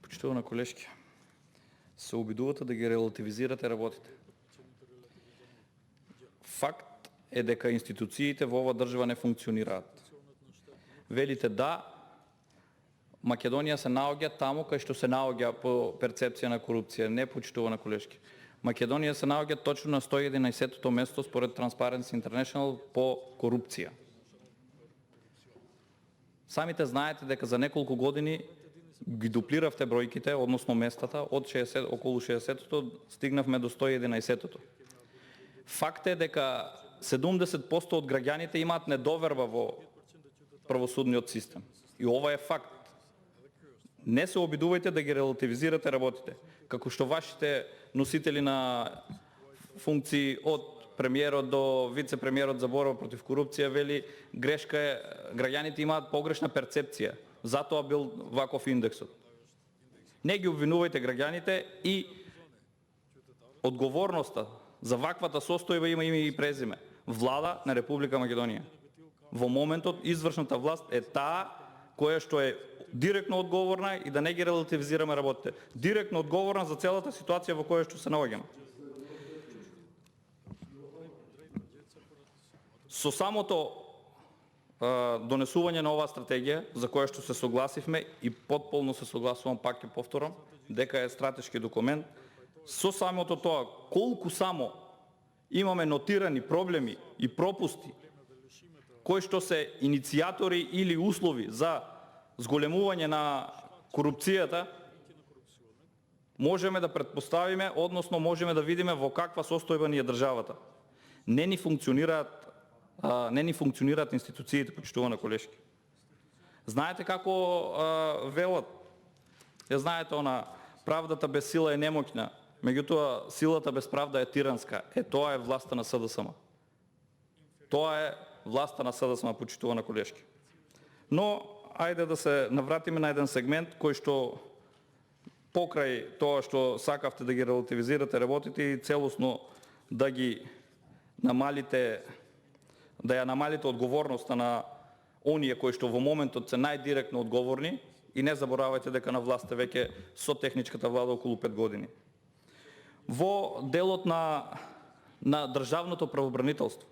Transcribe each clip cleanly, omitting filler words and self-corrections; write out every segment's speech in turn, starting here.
Почитувана колежки, се обидувате да ги релативизирате работите. Факт е дека институциите во ова држава не функционираат. Велите да, Македонија се наоѓа таму кај што се наоѓа по перцепција на корупција, не почитувана колежки. Македонија се наоѓа точно на 111-тото место според Transparency International по корупција. Самите знаете дека за неколку години ги дуплиравте бројките, односно местата, од 60, околу 60-тото стигнавме до 111-тото. Факт е дека 70% од граѓаните имаат недоверба во правосудниот систем. И ова е факт. Не се обидувајте да ги релативизирате работите. Како што вашите носители на функции од премиерот до вице-премиерот за борба против корупција вели грешка е, граѓаните имаат погрешна перцепција. Затоа бил ваков индексот. Не ги обвинувајте граѓаните и одговорноста за ваквата состојба има име и презиме. Влада на Република Македонија. Во моментот извршната власт е таа која што е директно одговорна и да не ги релативизираме работите. Директно одговорна за целата ситуација во која што се наоѓаме. Со самото донесување на оваа стратегија, за која што се согласивме и потполно се согласувам, пак ќе повторам, дека е стратешки документ, со самото тоа колку само имаме нотирани проблеми и пропусти кои што се иницијатори или услови за зголемување на корупцијата, можеме да претпоставиме, односно можеме да видиме во каква состојба ни е државата. Не ни функционираат институциите, почитувана колежки. Знаете како велат? Ја знаете она, правдата без сила е немоќна, меѓутоа силата без правда е тиранска. Тоа е власта на СДСМ. Тоа е власта на СДСМ, почитувана колежки. Но ајде да се навратиме на еден сегмент кој што покрај тоа што сакавте да ги релативизирате работите и целосно да ги намалите, да ја намалите одговорноста на оние кои што во моментот се најдиректно одговорни, и не заборавајте дека на власт е веќе со техничката влада околу 5 години. Во делот на државното правобранителство,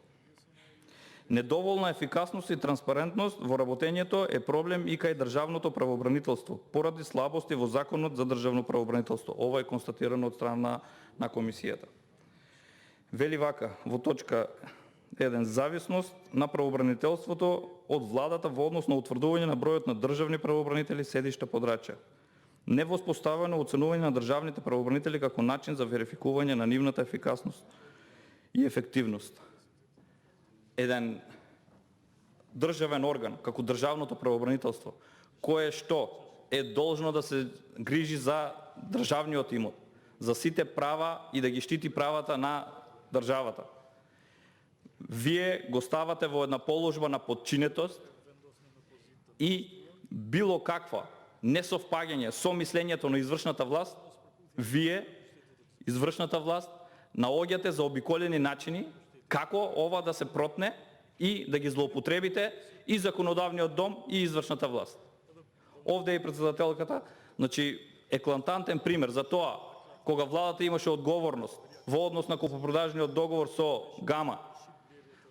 недоволна ефикасност и транспарентност во работењето е проблем и кај државното правобранителство, поради слабости во Законот за државно правобранителство. Ова е констатирано од страна на комисијата. Вели вака, во точка 1, зависност на правобранителството од владата во однос на утврдување на бројот на државни правобранители седишта подрачја. Невоспоставено оценување на државните правобранители како начин за верификување на нивната ефикасност и ефективност. Еден државен орган, како државното правобранителство, кое што е должно да се грижи за државниот имот, за сите права и да ги штити правата на државата. Вие го ставате во една положба на подчинетост и било каква несовпаѓање со мислењето на извршната власт, вие, извршната власт, наоѓате заобиколени начини како ова да се протне и да ги злоупотребите и законодавниот дом и извршната власт. Овде е и председателката, значи еклантантен пример за тоа кога владата имаше одговорност во однос на купопродажниот договор со Гама.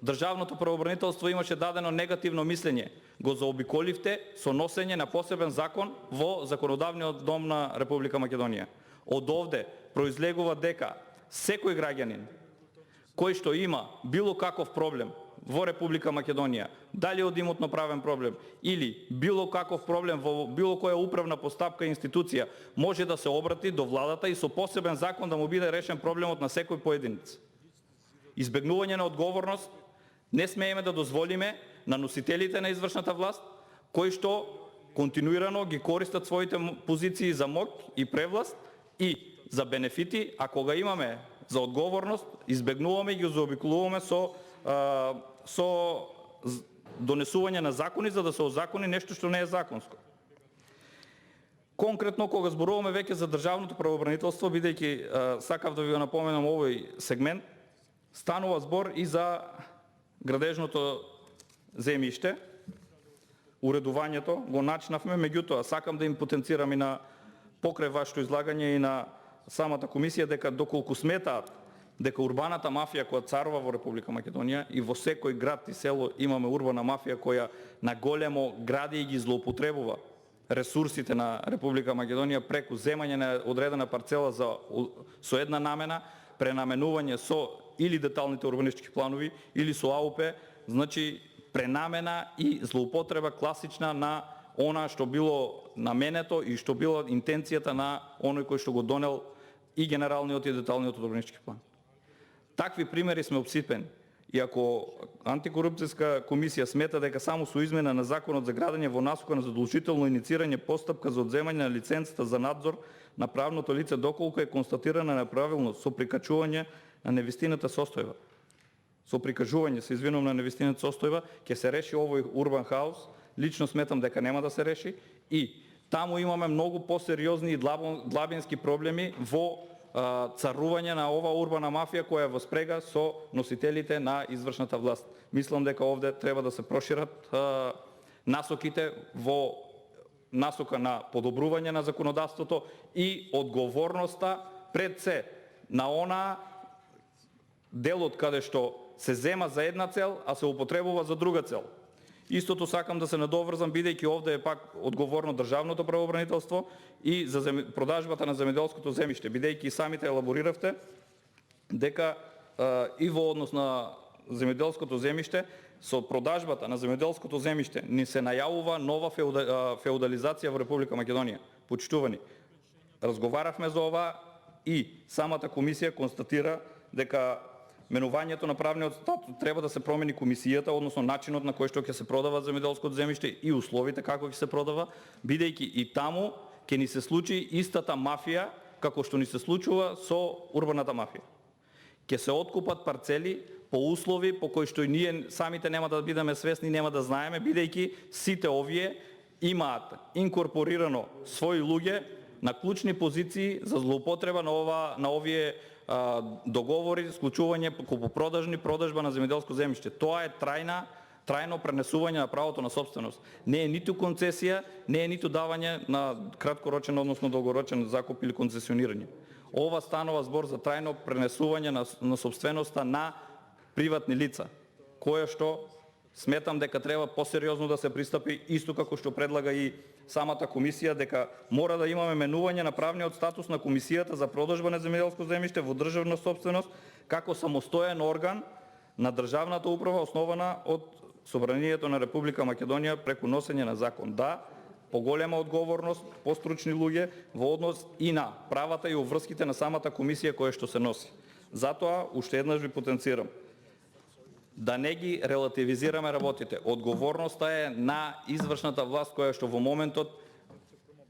Државното правобранителство имаше дадено негативно мислење, го заобиколивте со носење на посебен закон во законодавниот дом на Република Македонија. Од овде произлегува дека секој граѓанин кој што има било каков проблем во Република Македонија, дали од имотно правен проблем или било каков проблем во било која управна постапка и институција, може да се обрати до владата и со посебен закон да му биде решен проблемот на секој поединец. Избегнување на одговорност не смееме да дозволиме на носителите на извршната власт, кои што континуирано ги користат своите позиции за моќ и превласт и за бенефити, а кога имаме за одговорност, избегнуваме и ги заобиколуваме со донесување на закони за да се озакони нешто што не е законско. Конкретно кога зборуваме веќе за државното правобранителство, бидејќи сакав да ви го напоменам овој сегмент, станува збор и за градежното земјиште, уредувањето го начнавме, меѓутоа сакам да им потенцирам и на покрај вашето излагање и на самата комисија дека доколку сметаат дека урбаната мафија која царува во Република Македонија и во секој град и село имаме урбана мафија која на големо гради и ги злоупотребува ресурсите на Република Македонија преку земање на одредена парцела со една намена, пренаменување со или деталните урбанистички планови или со АУП, значи пренамена и злоупотреба класична на она што било наменето и што била интенцијата на оној кој што го донел и генералниот и деталниот урбанистички план. Такви примери сме обсипени. И ако антикорупцијска комисија смета дека само со измена на законот за градење во насока на задолжително иницирање постапка за одземање на лиценцата за надзор на правното лице доколку е констатирана неправилност со прикачување на невистината состојба. Со прикажување, се извинувам, на невистината состојба, ќе се реши овој урбан хаос. Лично сметам дека нема да се реши и таму имаме многу посериозни и длабински проблеми во царување на ова урбана мафија која е во спрега со носителите на извршната власт. Мислам дека овде треба да се прошират насоките во насока на подобрување на законодавството и одговорноста пред се на она делот каде што се зема за една цел, а се употребува за друга цел. Истото сакам да се надоврзам, бидејќи овде е пак одговорно државното правообранителство и за продажбата на земјоделското земјиште, бидејќи самите елабориравте дека и во однос на земјоделското земјиште, со продажбата на земјоделското земјиште ни се најавува нова феудализација во Република Македонија. Почитувани, разговаравме за ова и самата комисија констатира дека менувањето на правниот статут треба да се промени комисијата, односно начинот на кој што ќе се продава земјоделското земјиште и условите како ќе се продава, бидејќи и таму ќе ни се случи истата мафија како што ни се случува со урбаната мафија. Ќе се откупат парцели по услови по кои што и ние самите нема да бидеме свесни, нема да знаеме, бидејќи сите овие имаат инкорпорирано своји луѓе на клучни позиции за злоупотреба на овие договори, склучување, купопродажни, продажба на земјоделско земјиште. Тоа е трајно пренесување на правото на собственост. Не е ниту концесија, не е ниту давање на краткорочен, односно долгорочен закуп или концесионирање. Ова станува збор за трајно пренесување на собственоста на приватни лица, кое што сметам дека треба посериозно да се пристапи, исто како што предлага и самата комисија, дека мора да имаме менување на правниот статус на Комисијата за продажба на земјоделско земјиште во државна собственост како самостоен орган на државната управа основана од Собранието на Република Македонија преку носење на закон. Да, поголема одговорност, постручни луѓе во однос и на правата и обврските на самата комисија која што се носи. Затоа уште еднаш ви потенцирам да не ги релативизираме работите. Одговорноста е на извршната власт која што во моментот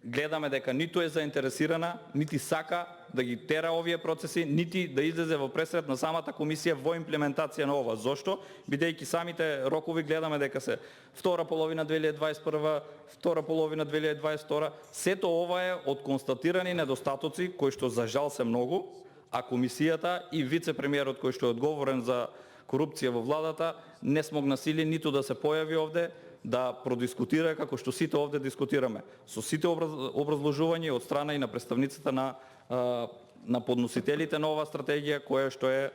гледаме дека ниту е заинтересирана, нити сака да ги тера овие процеси, нити да излезе во пресред на самата комисија во имплементација на ова. Зошто? Бидејќи самите рокови гледаме дека се втора половина 2021, втора половина 2022. Сето ова е од констатирани недостатоци кои што за жал се многу, а комисијата и вице-премиерот кој што е одговорен за корупција во владата не смогна сили ниту да се појави овде, да продискутира како што сите овде дискутираме. Со сите образложувања од страна и на представниците на подносителите на оваа стратегија, која што е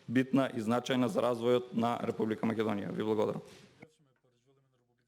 битна и значајна за развојот на Република Македонија. Ви благодарам.